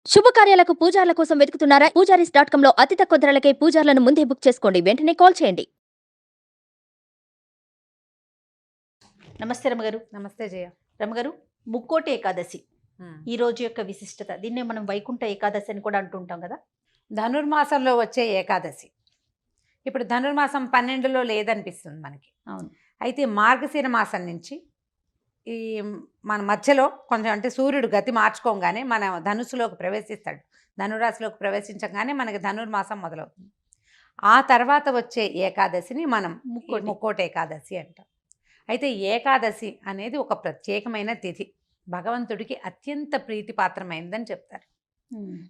శుభకార్యాలకు పూజార్ల కోసం వెతుకుతున్నారా? పూజారీస్.com లో అతి తక్కువ ధరలకే పూజార్లను ముందే బుక్ చేసుకోండి. వెంటనే కాల్ చేయండి. నమస్తే రమగారు. నమస్తే జయ. రమగారు, ముక్కోటి ఏకాదశి ఈ రోజు యొక్క విశిష్టత, దీన్నే మనం వైకుంఠ ఏకాదశి అని కూడా అంటుంటాం కదా. ధనుర్మాసంలో వచ్చే ఏకాదశి. ఇప్పుడు ధనుర్మాసం 12లో లేదనిపిస్తుంది మనకి. అవును. అయితే మార్గశిర మాసం నుంచి ఈ మన మధ్యలో కొంచెం అంటే సూర్యుడు గతి మార్చుకోగానే మన ధనుసులోకి ప్రవేశిస్తాడు. ధనురాశిలోకి ప్రవేశించగానే మనకి ధనుర్మాసం మొదలవుతుంది. ఆ తర్వాత వచ్చే ఏకాదశిని మనం ముక్కోటి ఏకాదశి అంటాం. అయితే ఏకాదశి అనేది ఒక ప్రత్యేకమైన తిథి, భగవంతుడికి అత్యంత ప్రీతిపాత్రమైనదని చెప్తారు.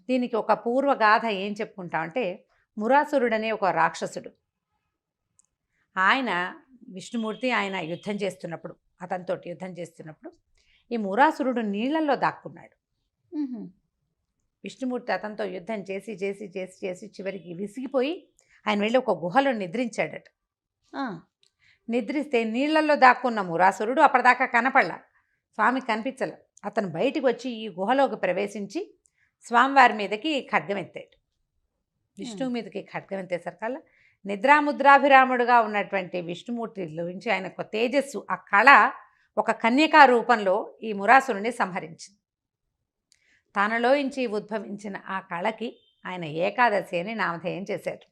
దీనికి ఒక పూర్వగాథ ఏం చెప్పుకుంటామంటే, మురాసురుడనే ఒక రాక్షసుడు, ఆయన విష్ణుమూర్తి ఆయన యుద్ధం చేస్తున్నప్పుడు, అతనితోటి యుద్ధం చేస్తున్నప్పుడు ఈ మురాసురుడు నీళ్లలో దాక్కున్నాడు. విష్ణుమూర్తి అతనితో యుద్ధం చేసి చేసి చేసి చేసి చివరికి విసిగిపోయి ఆయన వెళ్ళి ఒక గుహలో నిద్రించాడట. నిద్రిస్తే నీళ్లలో దాక్కున్న మురాసురుడు అప్పటిదాకా కనపడలా, స్వామి కనిపించలే. అతను బయటికి వచ్చి ఈ గుహలోకి ప్రవేశించి స్వామివారి మీదకి ఖడ్గం ఎత్తాడు. విష్ణువు మీదకి ఖడ్గం ఎత్తేసరికల్లా నిద్రాముద్రాభిరాముడుగా ఉన్నటువంటి విష్ణుమూర్తిలోంచి ఆయనకు తేజస్సు, ఆ కళ ఒక కన్యకా రూపంలో ఈ మురాసురుని సంహరించింది. తనలోంచి ఉద్భవించిన ఆ కళకి ఆయన ఏకాదశి అని నామధేయం చేశారు.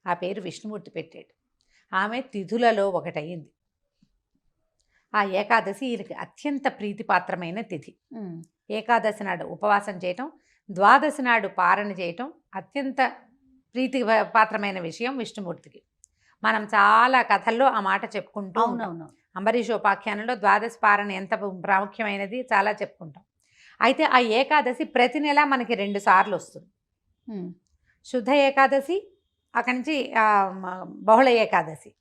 ఆ పేరు విష్ణుమూర్తి పెట్టాడు. ఆమె తిథులలో ఒకటయింది. ఆ ఏకాదశి ఈయనకి అత్యంత ప్రీతిపాత్రమైన తిథి. ఏకాదశి నాడు ఉపవాసం చేయటం, ద్వాదశి నాడు పారణ చేయటం అత్యంత ప్రీతి పాత్రమైన విషయం విష్ణుమూర్తికి. మనం చాలా కథల్లో ఆ మాట చెప్పుకుంటూ ఉంటాం. అంబరీషోపాఖ్యానంలో ద్వాదశి పారణ ఎంత ప్రాముఖ్యమైనది చాలా చెప్పుకుంటాం. అయితే ఆ ఏకాదశి ప్రతి నెల మనకి 2 సార్లు వస్తుంది. శుద్ధ ఏకాదశి, అక్కడి నుంచి బహుళ ఏకాదశి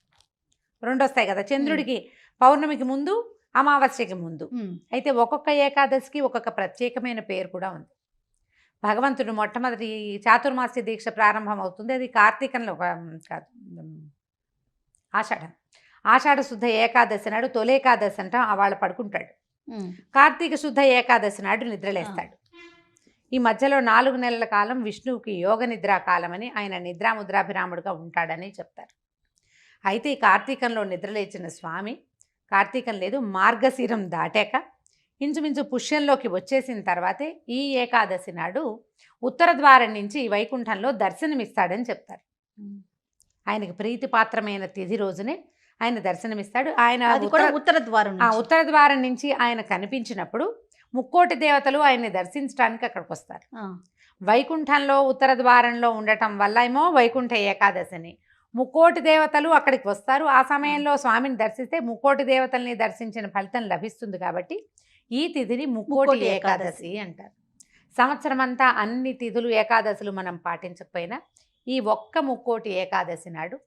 2 వస్తాయి కదా. చంద్రుడికి పౌర్ణమికి ముందు, అమావాస్యకి ముందు. అయితే ఒక్కొక్క ఏకాదశికి ఒక్కొక్క ప్రత్యేకమైన పేరు కూడా ఉంది. భగవంతుడు మొట్టమొదటి చాతుర్మాస్య దీక్ష ప్రారంభం అవుతుంది. అది కార్తీకంలో ఆషాఢ శుద్ధ ఏకాదశి నాడు తొలేకాదశి అంటాం, వాళ్ళు పడుకుంటాడు. కార్తీక శుద్ధ ఏకాదశి నాడు నిద్రలేస్తాడు. ఈ మధ్యలో 4 నెలల కాలం విష్ణువుకి యోగ నిద్రా కాలం అని, ఆయన నిద్రాముద్రాభిరాముడుగా ఉంటాడని చెప్తారు. అయితే ఈ కార్తీకంలో నిద్రలేచిన స్వామి, కార్తీకం లేదు మార్గశిరం దాటాక ఇంచుమించు పుష్యంలోకి వచ్చేసిన తర్వాతే ఈ ఏకాదశి నాడు ఉత్తర ద్వారం నుంచి వైకుంఠంలో దర్శనమిస్తాడని చెప్తారు. ఆయనకి ప్రీతిపాత్రమైన తిథి రోజునే ఆయన దర్శనమిస్తాడు. ఆయన ఉత్తర ద్వారం నుంచి ఆయన కనిపించినప్పుడు ముక్కోటి దేవతలు ఆయన్ని దర్శించడానికి అక్కడికి వస్తారు. వైకుంఠంలో ఉత్తర ద్వారంలో ఉండటం వల్ల ఏమో వైకుంఠ ఏకాదశిని, ముక్కోటి దేవతలు అక్కడికి వస్తారు. ఆ సమయంలో స్వామిని దర్శిస్తే ముక్కోటి దేవతల్ని దర్శించిన ఫలితం లభిస్తుంది. కాబట్టి ఈ తిథిని ముక్కోటి ఏకాదశి అంటారు. సంవత్సరం అంతా అన్ని తిథులు ఏకాదశులు మనం పాటించకపోయినా ఈ ఒక్క ముక్కోటి ఏకాదశి నాడు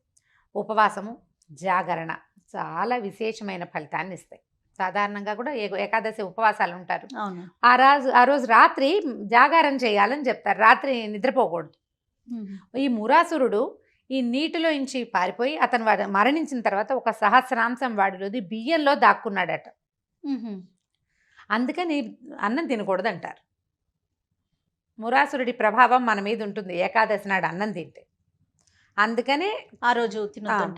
ఉపవాసము, జాగరణ చాలా విశేషమైన ఫలితాన్ని ఇస్తాయి. సాధారణంగా కూడా ఏకాదశి ఉపవాసాలు ఉంటారు. ఆ రోజు రాత్రి జాగారం చేయాలని చెప్తారు. రాత్రి నిద్రపోకూడదు. ఈ మురాసురుడు ఈ నీటిలో నుంచి పారిపోయి అతను మరణించిన తర్వాత ఒక సహస్రాంశం వాడిలోది బియ్యంలో దాక్కున్నాడట. అందుకని అన్నం తినకూడదు అంటారు. మురాసురుడి ప్రభావం మన మీద ఉంటుంది ఏకాదశి నాడు అన్నం తింటే. అందుకనే ఆ రోజు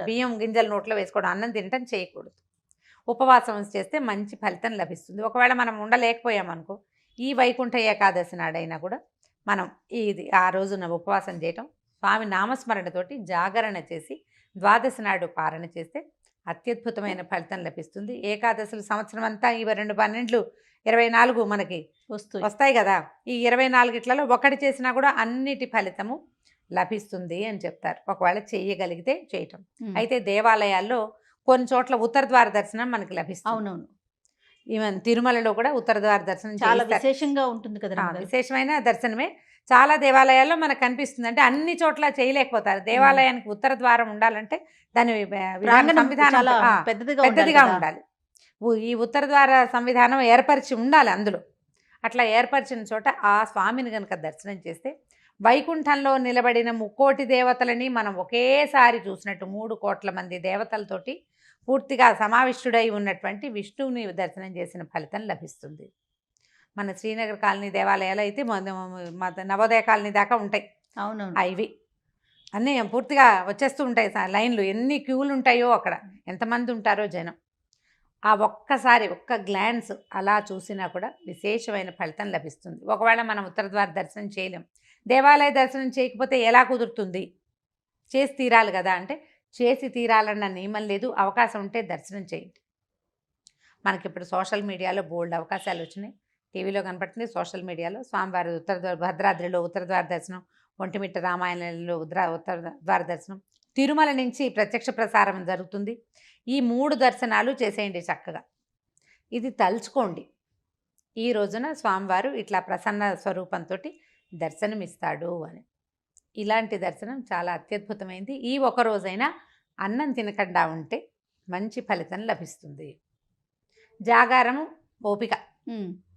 బియ్యం గింజలు నోట్లో వేసుకోవడం, అన్నం తినటం చేయకూడదు. ఉపవాసం చేస్తే మంచి ఫలితం లభిస్తుంది. ఒకవేళ మనం ఉండలేకపోయామనుకో, ఈ వైకుంఠ ఏకాదశి నాడైనా కూడా మనం ఆ రోజున ఉపవాసం చేయటం, స్వామి నామస్మరణతోటి జాగరణ చేసి ద్వాదశి నాడు పారణ చేస్తే అత్యద్భుతమైన ఫలితం లభిస్తుంది. ఏకాదశులు సంవత్సరం అంతా ఈ 2 12 24 మనకి వస్తాయి కదా. ఈ 24 ఒకటి చేసినా కూడా అన్నిటి ఫలితము లభిస్తుంది అని చెప్తారు, ఒకవేళ చేయగలిగితే చేయటం. అయితే దేవాలయాల్లో కొన్ని చోట్ల ఉత్తర ద్వార దర్శనం మనకి లభిస్తుంది. అవునవును. ఈవెన్ తిరుమలలో కూడా ఉత్తర ద్వార దర్శనం చాలా విశేషంగా ఉంటుంది కదా. విశేషమైన దర్శనమే చాలా దేవాలయాల్లో మనకు కనిపిస్తుంది. అంటే అన్ని చోట్ల చేయలేకపోతారు. దేవాలయానికి ఉత్తర ద్వారం ఉండాలంటే దాని సంవిధానం పెద్దదిగా ఉండాలి. ఈ ఉత్తర ద్వార సంవిధానం ఏర్పరిచి ఉండాలి అందులో. అట్లా ఏర్పరిచిన చోట ఆ స్వామిని కనుక దర్శనం చేస్తే వైకుంఠంలో నిలబడిన ముక్కోటి దేవతలని మనం ఒకేసారి చూసినట్టు 3 కోట్ల మంది దేవతలతోటి పూర్తిగా సమావిష్టుడై ఉన్నటువంటి విష్ణువుని దర్శనం చేసిన ఫలితం లభిస్తుంది. మన శ్రీనగర్ కాలనీ దేవాలయాలు అయితే నవోదయ కాలనీ దాకా ఉంటాయి అవునవును. ఇవి అన్నీ పూర్తిగా వచ్చేస్తూ ఉంటాయి లైన్లు, ఎన్ని క్యూలు ఉంటాయో అక్కడ, ఎంతమంది ఉంటారో జనం. ఆ ఒక్కసారి ఒక్క గ్లాన్స్ అలా చూసినా కూడా విశేషమైన ఫలితం లభిస్తుంది. ఒకవేళ మనం ఉత్తర ద్వార దర్శనం చేయలేం, దేవాలయ దర్శనం చేయకపోతే ఎలా కుదురుతుంది? చేసి తీరాలి కదా అంటే చేసి తీరాలన్న నియమం లేదు. అవకాశం ఉంటే దర్శనం చేయండి. మనకి ఇప్పుడు సోషల్ మీడియాలో బోల్డ్ అవకాశాలు వచ్చినాయి. టీవీలో కనపడుతుంది, సోషల్ మీడియాలో స్వామివారి ఉత్తర ద్వార, భద్రాద్రిలో ఉత్తర ద్వార దర్శనం, ఒంటిమిట్ట రామాయణంలో ఉత్తర ద్వార దర్శనం, తిరుమల నుంచి ప్రత్యక్ష ప్రసారం జరుగుతుంది. ఈ 3 దర్శనాలు చేసేయండి చక్కగా. ఇది తలుచుకోండి, ఈ రోజున స్వామివారు ఇట్లా ప్రసన్న స్వరూపంతో దర్శనమిస్తాడు అని. ఇలాంటి దర్శనం చాలా అత్యద్భుతమైంది. ఈ ఒక రోజైనా అన్నం తినకుండా ఉంటే మంచి ఫలితం లభిస్తుంది. జాగారము ఓపిక,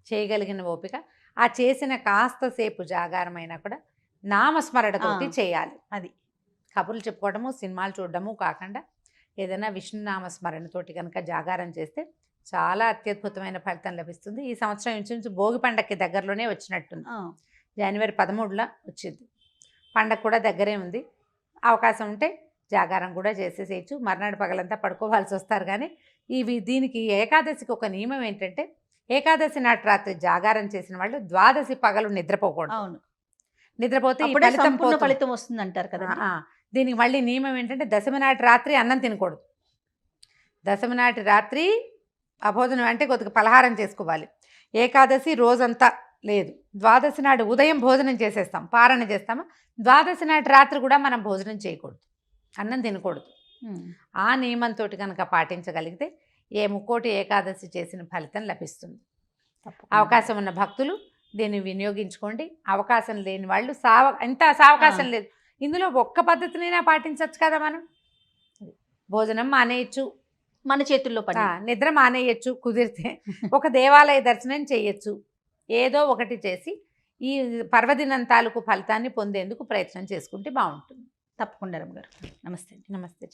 చేయగలిగిన ఓపిక, ఆ చేసిన కాస్త సేపు జాగారమైనా కూడా నామస్మరణతోటి చేయాలి. అది కబుర్లు చెప్పుకోవడము, సినిమాలు చూడడము కాకుండా ఏదైనా విష్ణు నామస్మరణతోటి కనుక జాగారం చేస్తే చాలా అత్యద్భుతమైన ఫలితం లభిస్తుంది. ఈ సంవత్సరం ఇంచుమించు భోగి పండగకి దగ్గరలోనే వచ్చినట్టుంది. జనవరి 13 వచ్చింది. పండగ కూడా దగ్గరే ఉంది. అవకాశం ఉంటే జాగారం కూడా చేసేసేయచ్చు. మర్నాడు పగలంతా పడుకోవాల్సి వస్తారు. కానీ దీనికి ఏకాదశికి ఒక నియమం ఏంటంటే, ఏకాదశి నాటి రాత్రి జాగారం చేసిన వాళ్ళు ద్వాదశి పగలు నిద్రపోకూడదు. అవును, నిద్రపోతే ఈ అప్పుడే ఫలితం సంపూర్ణ పోతుంది. ఫలితం వస్తుంది అంటారు కదా. దీనికి మళ్ళీ నియమం ఏంటంటే, దశమి నాటి రాత్రి అన్నం తినకూడదు. దశమి నాటి రాత్రి అభోజనం అంటే కొద్దిగా పలహారం చేసుకోవాలి. ఏకాదశి రోజంతా లేదు. ద్వాదశి నాడు ఉదయం భోజనం చేసేస్తాం, పారణ చేస్తాము. ద్వాదశి నాటి రాత్రి కూడా మనం భోజనం చేయకూడదు, అన్నం తినకూడదు. ఆ నియమంతో కనుక పాటించగలిగితే ఏ ముక్కోటి ఏకాదశి చేసిన ఫలితం లభిస్తుంది. అవకాశం ఉన్న భక్తులు దీన్ని వినియోగించుకోండి. అవకాశం లేని వాళ్ళు ఎంత సావకాశం లేదు, ఇందులో ఒక్క పద్ధతినైనా పాటించవచ్చు కదా. మనం భోజనం మానేయచ్చు, మన చేతుల్లో పని. నిద్ర మానేయచ్చు కుదిరితే, ఒక దేవాలయ దర్శనం చేయొచ్చు. ఏదో ఒకటి చేసి ఈ పర్వదినం తాలూకు ఫలితాన్ని పొందేందుకు ప్రయత్నం చేసుకుంటే బాగుంటుంది. తప్పకుండా రమ్మ గారు. నమస్తే. నమస్తే.